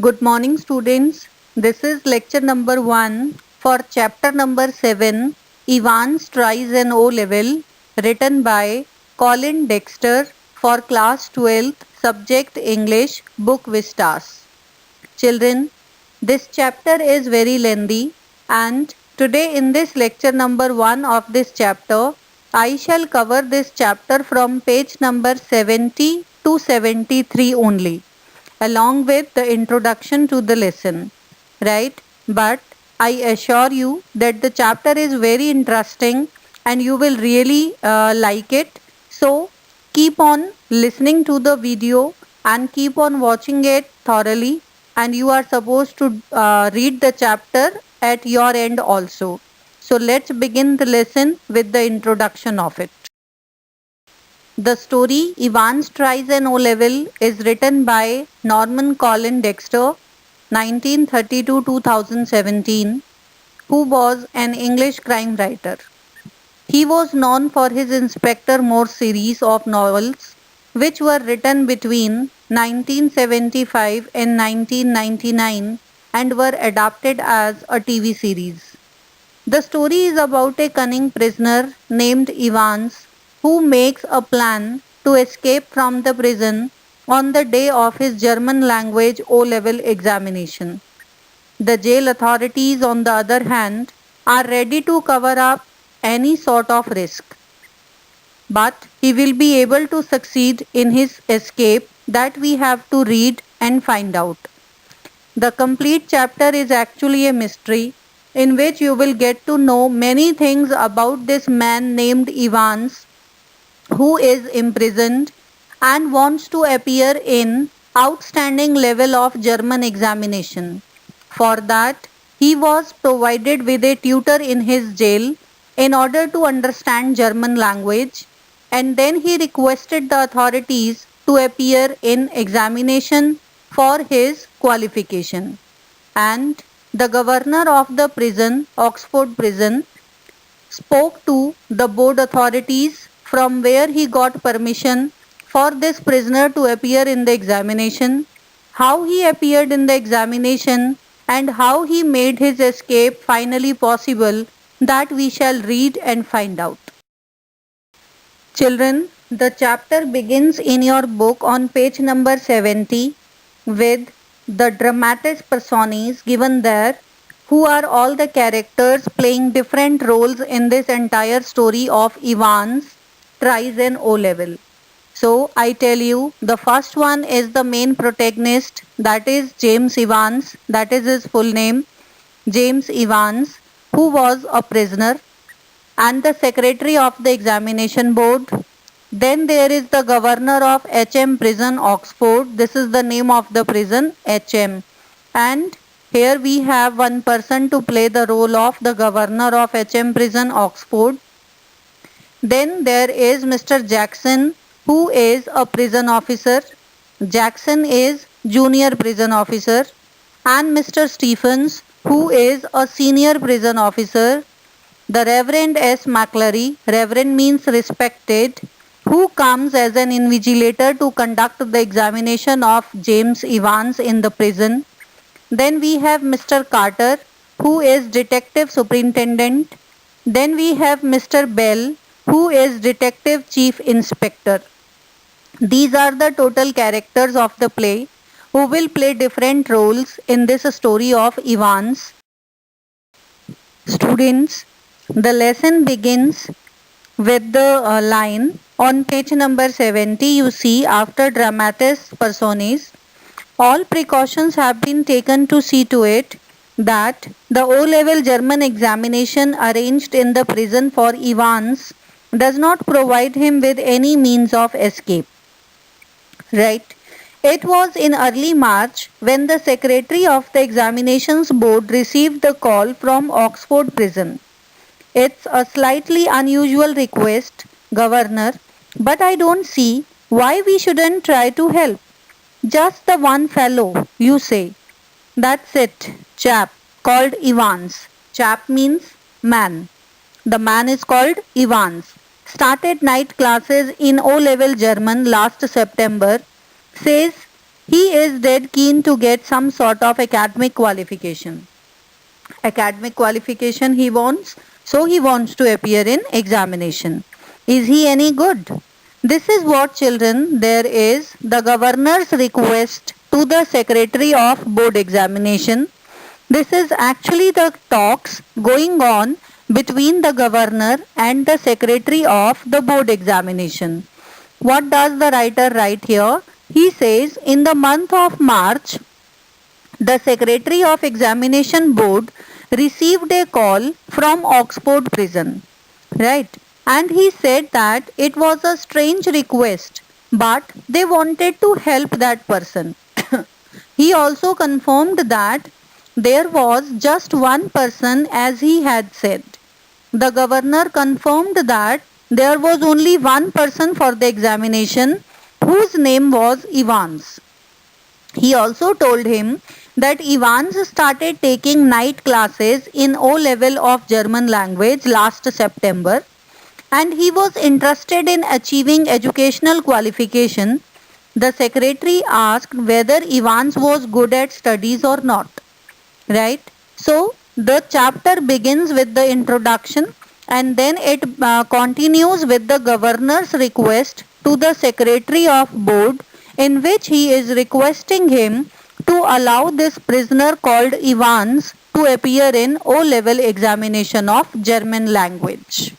Good morning, students. This is lecture number 1 for chapter number 7, Evans Tries an O Level, written by Colin Dexter for class 12th, subject English, book Vistas. Children, this chapter is very lengthy, and today in this lecture number 1 of this chapter, I shall cover this chapter from page number 70 to 73 only, along with the introduction to the lesson, right? But I assure you that the chapter is very interesting and you will really like it. So keep on listening to the video and keep on watching it thoroughly, and you are supposed to read the chapter at your end also. So let's begin the lesson with the introduction of it. The story Evans Tries an O Level is written by Norman Colin Dexter, 1932 2017, who was an English crime writer. He was known for his Inspector Morse series of novels, which were written between 1975 and 1999 and were adapted as a TV series. The story is about a cunning prisoner named Evans who makes a plan to escape from the prison on the day of his German language O level examination. The jail authorities, on the other hand, are ready to cover up any sort of risk. But he will be able to succeed in his escape, that we have to read and find out. The complete chapter is actually a mystery in which you will get to know many things about this man named Evans who is imprisoned and wants to appear in outstanding level of German examination. For that, he was provided with a tutor in his jail in order to understand German language, and then he requested the authorities to appear in examination for his qualification. And the governor of the prison, Oxford Prison, spoke to the board authorities from where he got permission for this prisoner to appear in the examination, how he appeared in the examination, and how he made his escape finally possible, that we shall read and find out. Children, the chapter begins in your book on page number 70 with the dramatis personae given there, who are all the characters playing different roles in this entire story of Evans Tries an O level. So I tell you, the first one is the main protagonist, that is James Evans, that is his full name, James Evans, who was a prisoner and the secretary of the examination board. Then there is the governor of HM Prison, Oxford. This is the name of the prison, HM. And here we have one person to play the role of the governor of HM Prison, Oxford. Then there is Mr. Jackson, who is a prison officer. Jackson is junior prison officer. And Mr. Stephens, who is a senior prison officer. The Reverend S. McClary, Reverend means respected, who comes as an invigilator to conduct the examination of James Evans in the prison. Then we have Mr. Carter, who is detective superintendent. Then we have Mr. Bell, who is detective chief inspector. These are the total characters of the play who will play different roles in this story of Evans. Students, the lesson begins with the line on page number 70. You see, after dramatis personae, all precautions have been taken to see to it that the O-level German examination arranged in the prison for Evans does not provide him with any means of escape. Right? It was in early March when the secretary of the examinations board received the call from Oxford Prison. It's a slightly unusual request, Governor, but I don't see why we shouldn't try to help. Just the one fellow, you say. That's it, chap, called Evans. Chap means man. The man is called Evans. Started night classes in O-level German last September. Says He is dead keen to get some sort of academic qualification. Academic qualification he wants, so he wants to appear in examination. Is he any good? This is what, children, there is the governor's request to the secretary of board examination. This is actually the talks going on between the governor and the secretary of the board examination. What does the writer write here? He says, in the month of March, the secretary of examination board received a call from Oxford prison, right? And he said that it was a strange request, but they wanted to help that person. He also confirmed that there was just one person as he had said. The governor confirmed that there was only one person for the examination whose name was Evans. He also told him that Evans started taking night classes in O level of German language last September and he was interested in achieving educational qualification. The secretary asked whether Evans was good at studies or not. Right? So, the chapter begins with the introduction and then it continues with the governor's request to the secretary of board in which he is requesting him to allow this prisoner called Evans to appear in O-level examination of German language.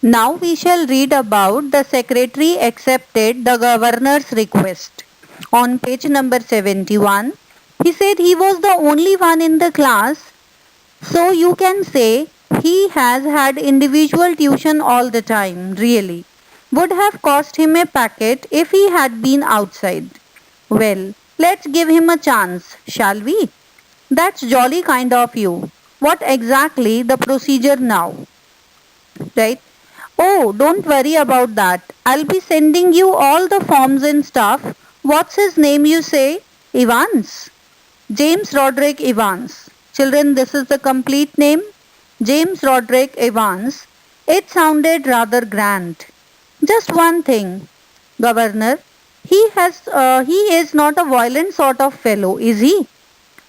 Now we shall read about the secretary accepted the governor's request. On page number 71, he said he was the only one in the class, so you can say he has had individual tuition all the time, really. Would have cost him a packet if he had been outside. Well, let's give him a chance, shall we? That's jolly kind of you. What exactly the procedure now? Right? Oh, don't worry about that. I'll be sending you all the forms and stuff. What's his name you say? Evans. James Roderick Evans. Children, this is the complete name. James Roderick Evans. It sounded rather grand. Just one thing, Governor. He is not a violent sort of fellow, is he?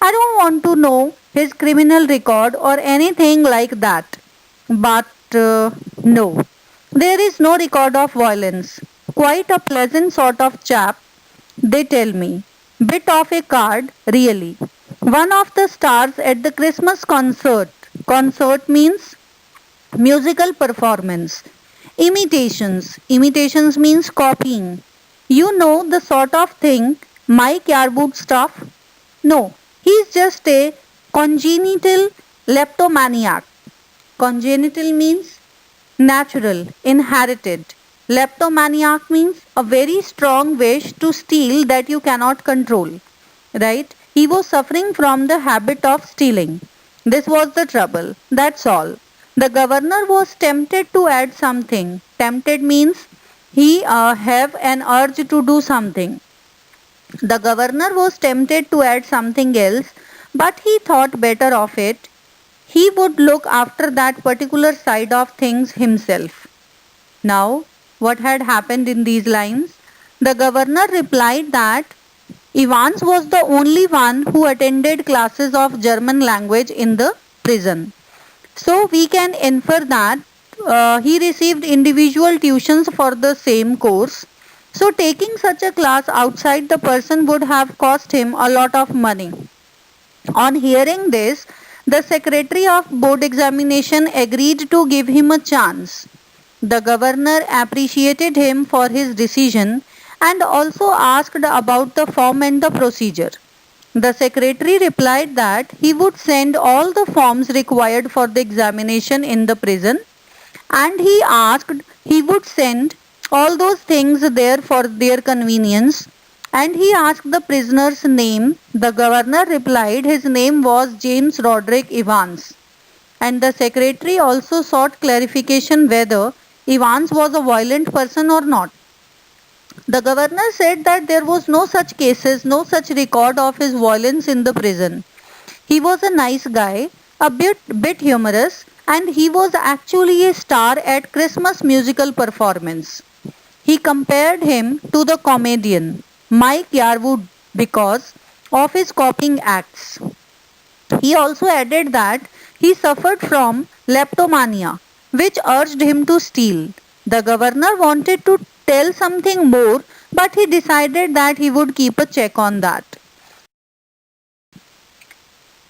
I don't want to know his criminal record or anything like that. But no, there is no record of violence. Quite a pleasant sort of chap, they tell me. Bit of a card, really. One of the stars at the Christmas concert. Concert means musical performance. Imitations. Imitations means copying. You know the sort of thing Mike Yarwood stuff? No, he's just a congenital leptomaniac. Congenital means natural, inherited. Leptomaniac means a very strong wish to steal that you cannot control. Right? He was suffering from the habit of stealing. This was the trouble. That's all. The governor was tempted to add something. Tempted means he have an urge to do something. The governor was tempted to add something else, but he thought better of it. He would look after that particular side of things himself. Now, what had happened in these lines? The governor replied that Evans was the only one who attended classes of German language in the prison. So we can infer that he received individual tuitions for the same course. So taking such a class outside the person would have cost him a lot of money. On hearing this, the secretary of board examination agreed to give him a chance. The governor appreciated him for his decision and also asked about the form and the procedure. The secretary replied that he would send all the forms required for the examination in the prison and he asked he would send all those things there for their convenience and he asked the prisoner's name. The governor replied his name was James Roderick Evans and the secretary also sought clarification whether Evans was a violent person or not. The governor said that there was no such cases, no such record of his violence in the prison. He was a nice guy, a bit humorous, and he was actually a star at Christmas musical performance. He compared him to the comedian Mike Yarwood because of his copying acts. He also added that he suffered from kleptomania, which urged him to steal. The governor wanted to tell something more, but he decided that he would keep a check on that.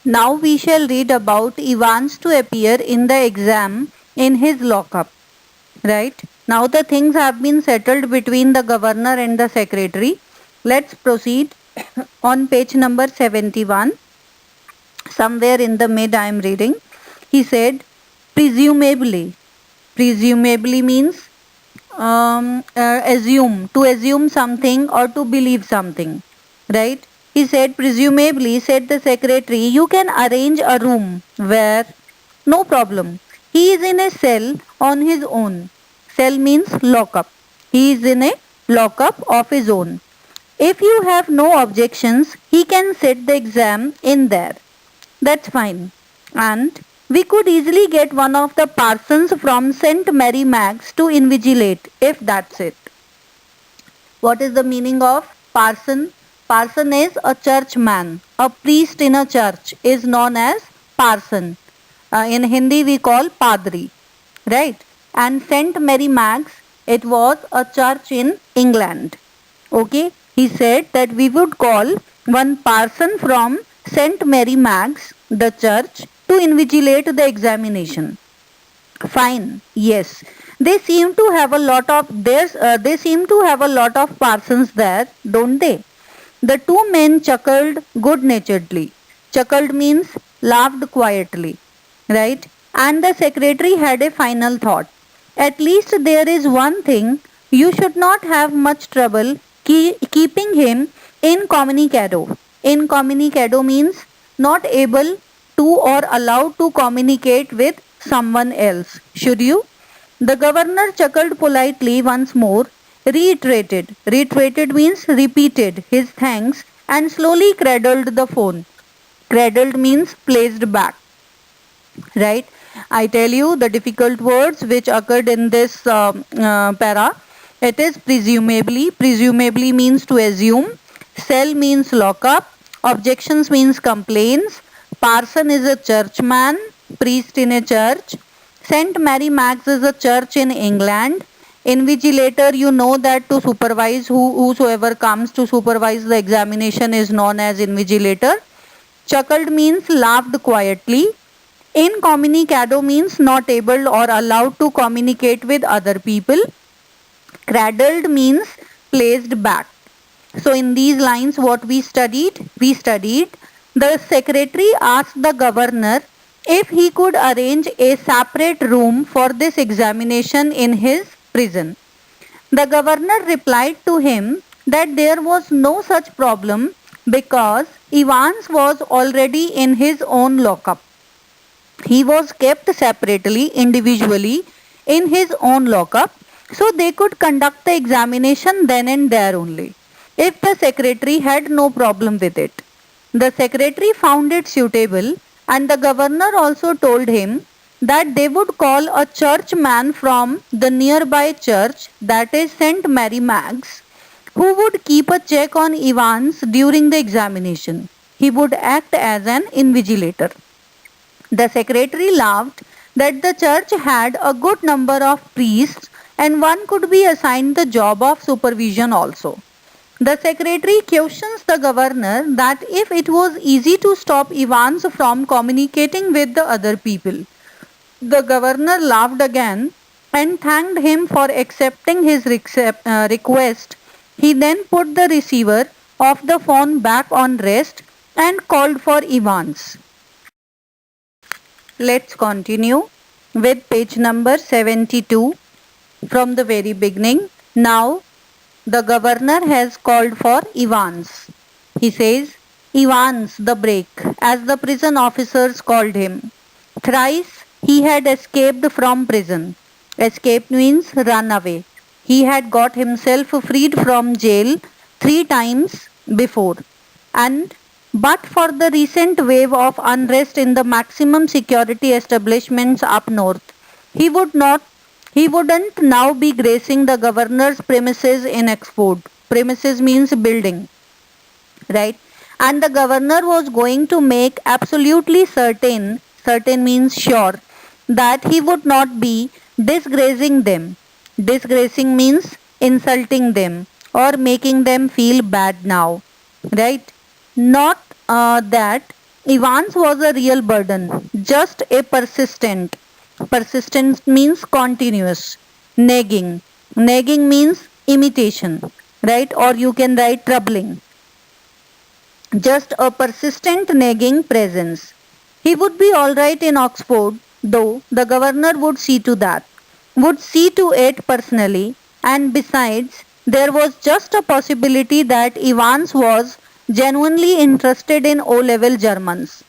Now we shall read about Evans to appear in the exam in his lockup. Right? Now the things have been settled between the governor and the secretary. Let's proceed on page number 71. Somewhere in the mid I am reading. He said, presumably. Presumably means assume, to assume something or to believe something. Right? He said, presumably, said the secretary, you can arrange a room where, no problem. He is in a cell on his own. Cell means lockup. He is in a lockup of his own. If you have no objections, he can sit the exam in there. That's fine. And we could easily get one of the parsons from St. Mary Mag's to invigilate, if that's it. What is the meaning of parson? Parson is a churchman. A priest in a church is known as parson. In Hindi we call padri. Right? And St. Mary Mag's, it was a church in England. Okay? He said that we would call one parson from St. Mary Mag's, the church, to invigilate the examination. Fine. Yes. They seem to have a lot of parsons there, don't they? The two men chuckled good-naturedly. Chuckled means laughed quietly, right? And the secretary had a final thought. At least there is one thing, you should not have much trouble keeping him incommunicado. Incommunicado means not able to or allowed to communicate with someone else. Should you? The governor chuckled politely once more, reiterated means repeated his thanks, and slowly cradled the phone. Cradled means placed back. Right? I tell you the difficult words which occurred in this para. It is presumably. Presumably means to assume. Cell means lock up. Objections means complaints. Parson is a churchman, priest in a church. St. Mary Mag's is a church in England. Invigilator, you know that to supervise whosoever comes to supervise the examination is known as invigilator. Chuckled means laughed quietly. Incommunicado means not able or allowed to communicate with other people. Cradled means placed back. So in these lines what we studied? We studied the secretary asked the governor if he could arrange a separate room for this examination in his prison. The governor replied to him that there was no such problem because Evans was already in his own lockup. He was kept separately, individually, in his own lockup, so they could conduct the examination then and there only, if the secretary had no problem with it. The secretary found it suitable, and the governor also told him that they would call a churchman from the nearby church, that is St. Mary Mag's, who would keep a check on Evans during the examination. He would act as an invigilator. The secretary laughed that the church had a good number of priests and one could be assigned the job of supervision also. The secretary questions the governor that if it was easy to stop Evans from communicating with the other people. The governor laughed again and thanked him for accepting his request. He then put the receiver of the phone back on rest and called for Evans. Let's continue with page number 72 from the very beginning. Now the governor has called for Evans. He says, Evans the break, as the prison officers called him. Thrice he had escaped from prison. Escape means run away. He had got himself freed from jail 3 times before, and but for the recent wave of unrest in the maximum security establishments up north, he would not He wouldn't now be gracing the governor's premises in Oxford. Premises means building, right? And the governor was going to make absolutely certain, certain means sure, that he would not be disgracing them. Disgracing means insulting them or making them feel bad now, right? Not that Evans was a real burden, just a persistent. Persistent means continuous. Nagging. Nagging means imitation, right? Or you can write troubling. Just a persistent nagging presence. He would be all right in Oxford, though the governor would see to that, would see to it personally, and besides, there was just a possibility that Evans was genuinely interested in O level Germans.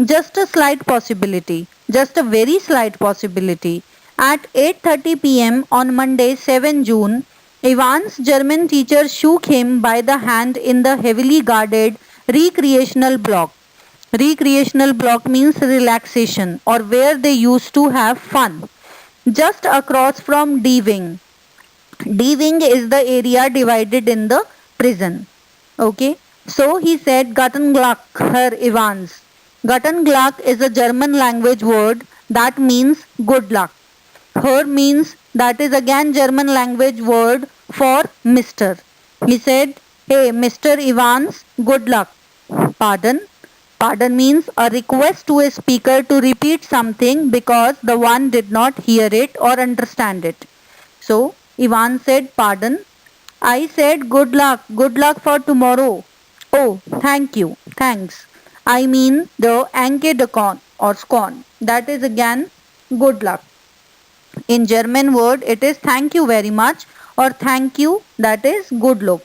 Just a slight possibility, just a very slight possibility. At 8:30 pm on Monday, 7 June, Ivan's German teacher shook him by the hand in the heavily guarded recreational block. Recreational block means relaxation or where they used to have fun. Just across from D Wing. D Wing is the area divided in the prison. Okay. So he said Guttenglück, Herr Evans. Guttenglück is a German language word that means good luck. Her means that is again German language word for Mr. He said, hey Mr. Evans, good luck. Pardon? Pardon means a request to a speaker to repeat something because the one did not hear it or understand it. So, Ivan said, pardon. I said, good luck for tomorrow. Oh, thank you, thanks. I mean the Anke de Con or Scon. That is again good luck. In German word, it is thank you very much or thank you, that is good luck.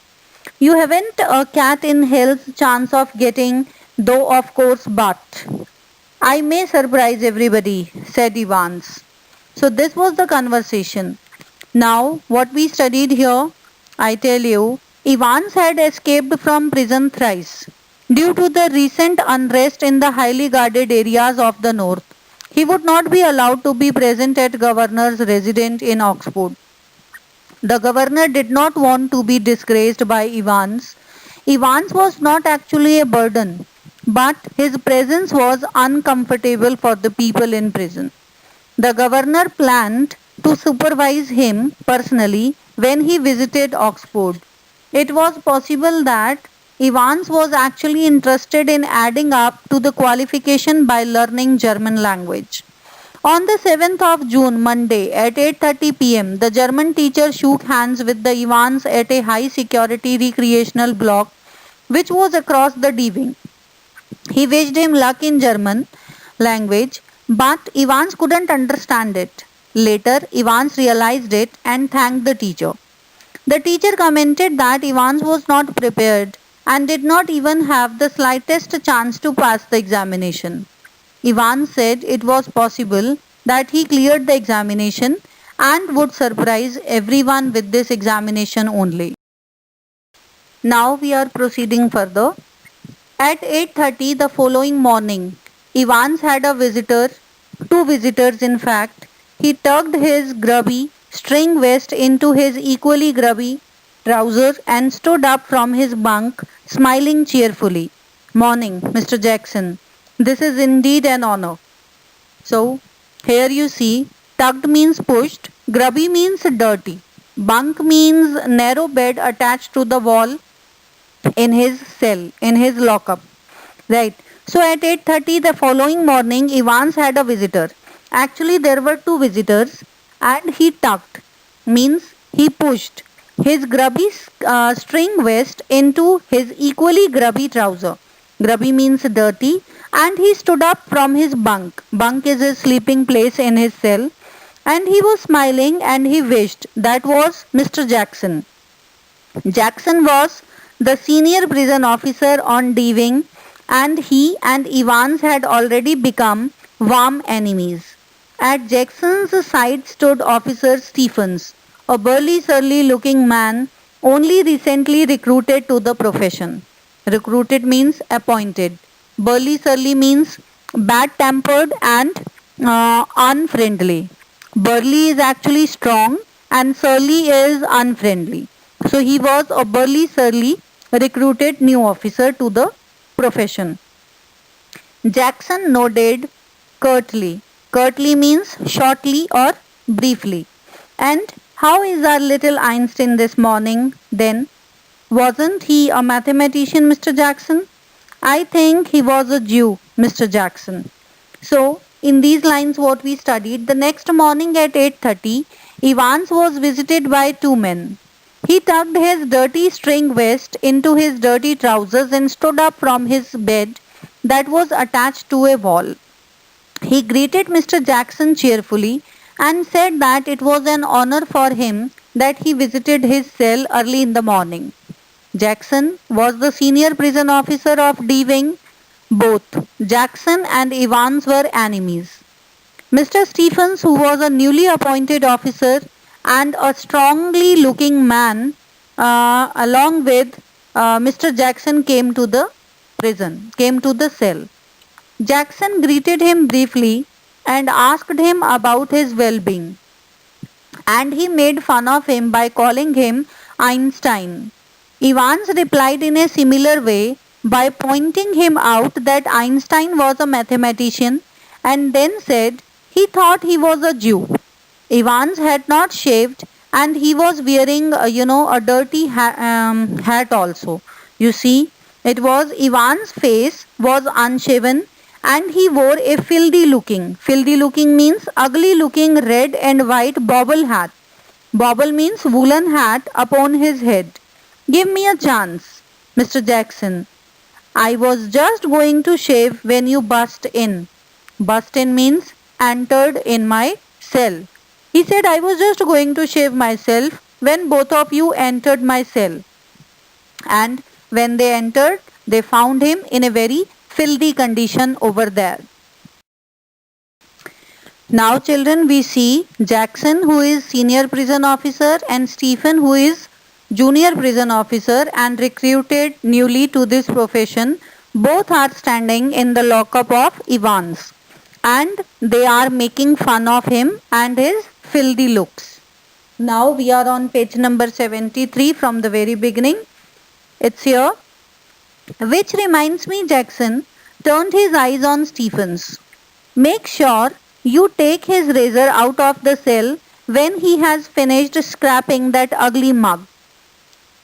You haven't a cat in hell's chance of getting, though of course, but I may surprise everybody, said Evans. So this was the conversation. Now, what we studied here, I tell you, Evans had escaped from prison thrice. Due to the recent unrest in the highly guarded areas of the north, he would not be allowed to be present at governor's residence in Oxford. The governor did not want to be disgraced by Evans. Evans was not actually a burden, but his presence was uncomfortable for the people in prison. The governor planned to supervise him personally when he visited Oxford. It was possible that Evans was actually interested in adding up to the qualification by learning German language. On the 7th of June, Monday, at 8:30 pm, the German teacher shook hands with the Evans at a high security recreational block which was across the D wing. He wished him luck in German language, but Evans couldn't understand it. Later, Evans realized it and thanked the teacher. The teacher commented that Evans was not prepared and did not even have the slightest chance to pass the examination. Evans said it was possible that he cleared the examination and would surprise everyone with this examination only. Now we are proceeding further. At 8:30 the following morning, Evans had a visitor, two visitors in fact. He tucked his grubby string vest into his equally grubby trouser and stood up from his bunk, smiling cheerfully. Morning, Mr. Jackson. This is indeed an honor. So, here you see, tucked means pushed, grubby means dirty, bunk means narrow bed attached to the wall in his cell, in his lockup. Right. So at 8:30 the following morning, Evans had a visitor. Actually, there were two visitors, and he tucked, means he pushed his grubby string vest into his equally grubby trouser. Grubby means dirty, and he stood up from his bunk. Bunk is his sleeping place in his cell, and he was smiling and he wished that was Mr. Jackson. Jackson was the senior prison officer on D Wing, and he and Evans had already become warm enemies. At Jackson's side stood Officer Stephens, a burly, surly looking man only recently recruited to the profession. Recruited means appointed. Burly, surly means bad tempered and unfriendly. Burly is actually strong and surly is unfriendly. So he was a burly surly recruited new officer to the profession. Jackson nodded curtly. Curtly means shortly or briefly. And how is our little Einstein this morning then? Wasn't he a mathematician, Mr. Jackson? I think he was a Jew, Mr. Jackson. So, in these lines what we studied, the next morning at 8:30, Evans was visited by two men. He tucked his dirty string vest into his dirty trousers and stood up from his bed that was attached to a wall. He greeted Mr. Jackson cheerfully and said that it was an honor for him that he visited his cell early in the morning. Jackson was the senior prison officer of D Wing. Both Jackson and Evans were enemies. Mr. Stephens, who was a newly appointed officer and a strongly looking man, along with Mr. Jackson, came to the cell. Jackson greeted him briefly and asked him about his well being, and he made fun of him by calling him Einstein. Evans replied in a similar way by pointing him out that Einstein was a mathematician and then said he thought he was a Jew. Evans had not shaved and he was wearing, a dirty hat also. You see, it was Evans' face was unshaven and he wore a filthy looking means ugly looking red and white bobble hat. Bobble means woolen hat upon his head. Give me a chance, Mr. Jackson. I was just going to shave when you bust in. Bust in means entered in my cell. He said I was just going to shave myself when both of you entered my cell. And when they entered, they found him in a very filthy condition over there. Now children, we see Jackson, who is senior prison officer, and Stephen, who is junior prison officer and recruited newly to this profession. Both are standing in the lockup of Evans and they are making fun of him and his filthy looks. Now we are on page number 73 from the very beginning. It's here. Which reminds me, Jackson turned his eyes on Stephens. Make sure you take his razor out of the cell when he has finished scraping that ugly mug.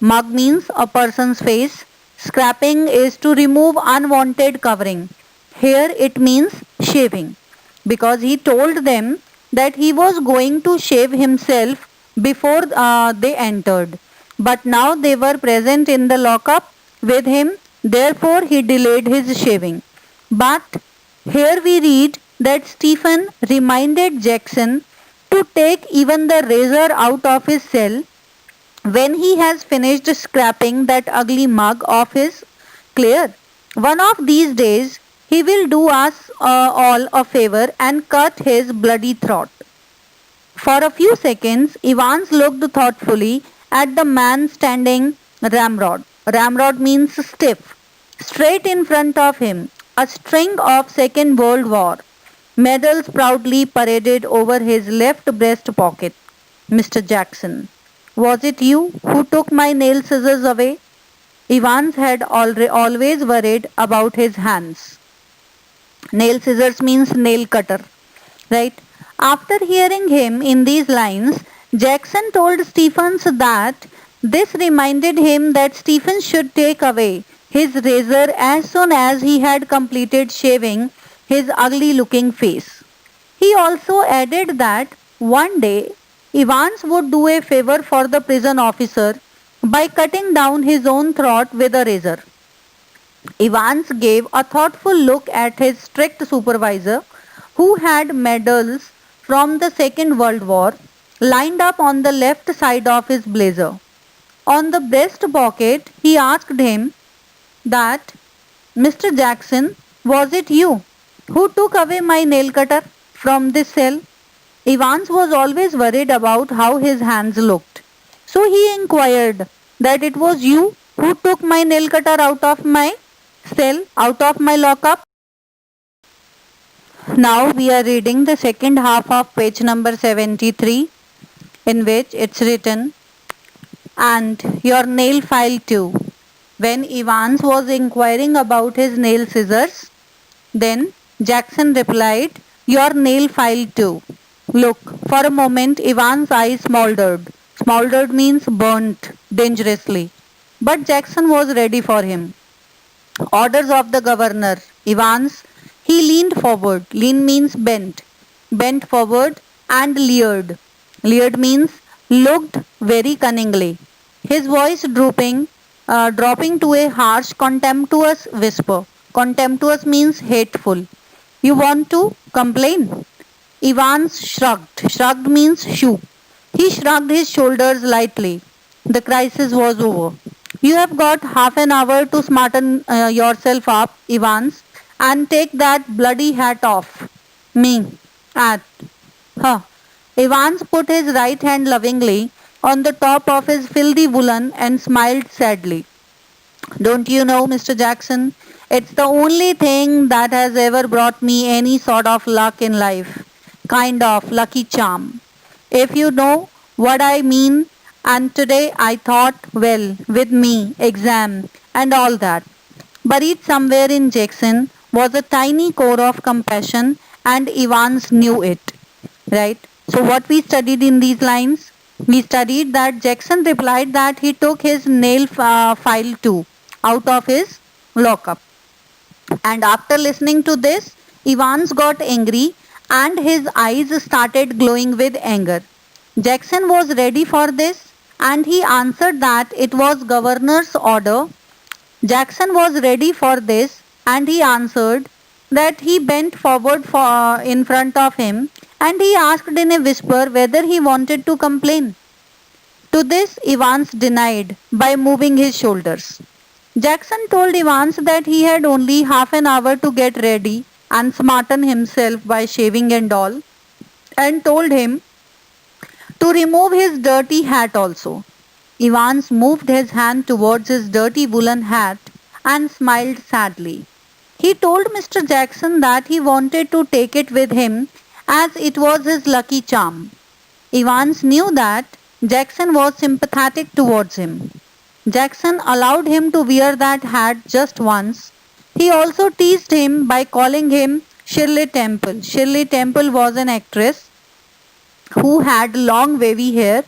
Mug means a person's face. Scraping is to remove unwanted covering. Here it means shaving, because he told them that he was going to shave himself before they entered. But now they were present in the lockup with him, therefore he delayed his shaving. But here we read that Stephen reminded Jackson to take even the razor out of his cell when he has finished scraping that ugly mug of his clear. One of these days he will do us all a favor and cut his bloody throat. For a few seconds, Evans looked thoughtfully at the man standing ramrod. Ramrod means stiff. Straight in front of him, a string of Second World War medals proudly paraded over his left breast pocket. Mr. Jackson, was it you who took my nail scissors away? Evans had always worried about his hands. Nail scissors means nail cutter, right? After hearing him in these lines, Jackson told Stephens that this reminded him that Stephens should take away his razor as soon as he had completed shaving his ugly looking face. He also added that one day Evans would do a favor for the prison officer by cutting down his own throat with a razor. Evans gave a thoughtful look at his strict supervisor, who had medals from the Second World War lined up on the left side of his blazer. On the breast pocket, he asked him that, Mr. Jackson, was it you who took away my nail cutter from this cell? Evans was always worried about how his hands looked. So he inquired that it was you who took my nail cutter out of my cell, out of my lockup. Now we are reading the second half of page number 73, in which it's written, and your nail file too. When Evans was inquiring about his nail scissors, then Jackson replied, your nail file too. Look, for a moment Evans' eyes smoldered. Smoldered means burnt dangerously. But Jackson was ready for him. Orders of the governor. Evans, he leaned forward. Lean means bent. Bent forward and leered. Leered means looked very cunningly. His voice dropping to a harsh, contemptuous whisper. Contemptuous means hateful. You want to complain? Evans shrugged. Shrugged means shook. He shrugged his shoulders lightly. The crisis was over. You have got half an hour to smarten yourself up, Evans, and take that bloody hat off. Me. At. Huh. Evans put his right hand lovingly on the top of his filthy woolen and smiled sadly. Don't you know, Mr. Jackson, it's the only thing that has ever brought me any sort of luck in life. Kind of lucky charm. If you know what I mean, and today I thought, well, with me, exam, and all that. Buried somewhere in Jackson was a tiny core of compassion, and Evans knew it. Right? So, what we studied in these lines? We studied that Jackson replied that he took his nail file too out of his lockup. And after listening to this, Evans got angry and his eyes started glowing with anger. Jackson was ready for this and he answered that it was governor's order. Jackson was ready for this and he answered that he bent forward in front of him and he asked in a whisper whether he wanted to complain. To this, Evans denied by moving his shoulders. Jackson told Evans that he had only half an hour to get ready and smarten himself by shaving and all, and told him to remove his dirty hat also. Evans moved his hand towards his dirty woolen hat and smiled sadly. He told Mr. Jackson that he wanted to take it with him as it was his lucky charm. Evans knew that Jackson was sympathetic towards him. Jackson allowed him to wear that hat just once. He also teased him by calling him Shirley Temple. Shirley Temple was an actress who had long wavy hair.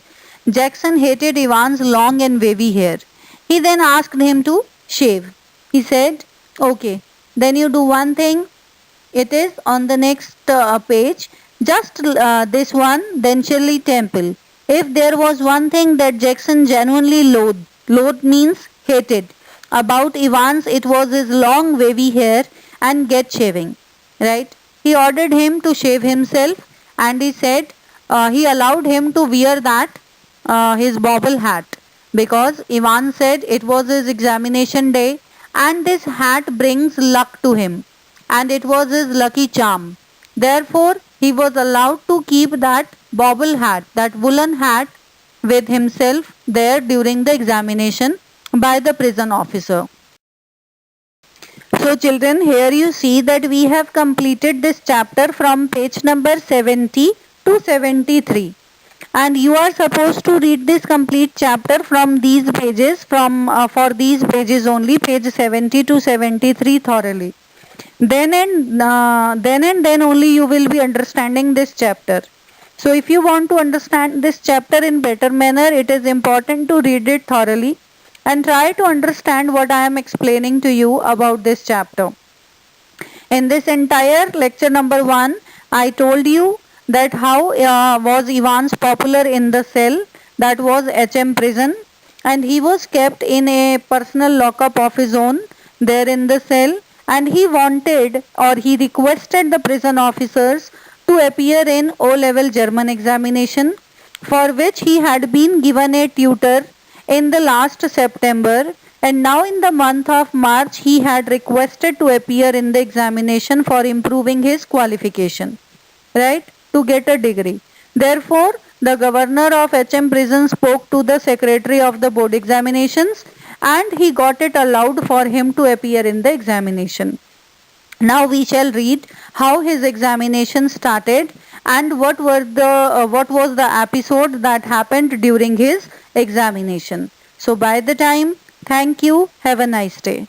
Jackson hated Evans' long and wavy hair. He then asked him to shave. He said, okay, then you do one thing. It is on the next page. Just this one, then Shirley Temple. If there was one thing that Jackson genuinely loathed means hated, about Evans, it was his long wavy hair and get shaving. Right? He ordered him to shave himself and he said he allowed him to wear that his bobble hat because Evans said it was his examination day and this hat brings luck to him and it was his lucky charm. Therefore, he was allowed to keep that bobble hat, that woolen hat with himself there during the examination by the prison officer. So children, here you see that we have completed this chapter from page number 70 to 73 and you are supposed to read this complete chapter from these pages for these pages only, page 70 to 73 thoroughly. Then only you will be understanding this chapter. So if you want to understand this chapter in better manner, it is important to read it thoroughly and try to understand what I am explaining to you about this chapter. In this entire lecture number 1, I told you that how was Evans popular in the cell, that was HM prison, and he was kept in a personal lockup of his own there in the cell, and he wanted or he requested the prison officers to appear in O-level German examination, for which he had been given a tutor in the last September, and now in the month of March he had requested to appear in the examination for improving his qualification, right, to get a degree. Therefore, the governor of HM prison spoke to the secretary of the board examinations and he got it allowed for him to appear in the examination. Now we shall read how his examination started and what was the episode that happened during his examination. So by the time, thank you. Have a nice day.